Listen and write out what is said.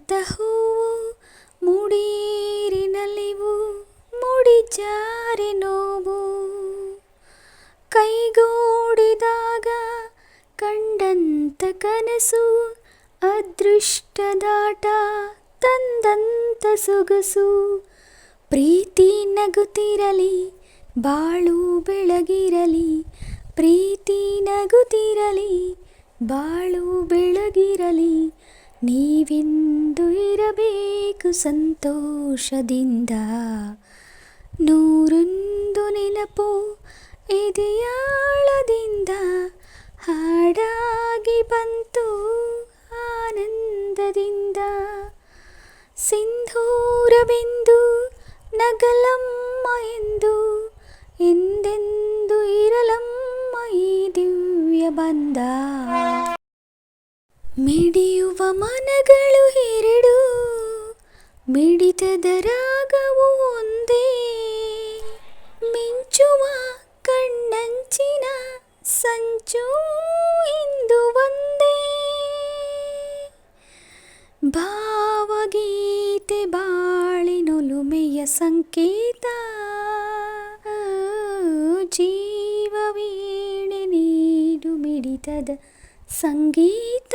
ಮುಡಿದಂಥ ಹೂವು ಮುಡೀರಿನಲಿವು ಮುಡಿಜಾರಿ ನೋವು ಕೈಗೂಡಿದಾಗ ಕಂಡಂಥ ಕನಸು ಅದೃಷ್ಟದಾಟ ತಂದಂಥ ಸೊಗಸು ಪ್ರೀತಿ ನಗುತ್ತಿರಲಿ ಬಾಳು ಬೆಳಗಿರಲಿ ಪ್ರೀತಿ ನಗುತ್ತಿರಲಿ ಬಾಳು ಬೆಳಗಿರಲಿ ನೀವೆಂದು ಇರಬೇಕು ಸಂತೋಷದಿಂದ ನೂರೊಂದು ನೆನಪು ಎದೆಯಾಳದಿಂದ ಹಾಡಾಗಿ ಬಂತು ಆನಂದದಿಂದ ಸಿಂಧೂರವೆಂದು ನಗಲಮ್ಮ ಎಂದು ಎಂದೆಂದು ಇರಲಮ್ಮ ಈ ದಿವ್ಯ ಬಂಧ ಮಿಡಿಯುವ ಮನಗಳು ಎರಡು ಮಿಡಿತದ ರಾಗವು ಒಂದೇ ಮಿಂಚುವ ಕಣ್ಣಂಚಿನ ಸಂಚು ಇಂದು ಒಂದೇ ಭಾವಗೀತೆ ಬಾಳಿನೊಲುಮೆಯ ಸಂಕೇತ ಜೀವವೀಣೆ ನೀಡು ಮಿಡಿತದ ಸಂಗೀತ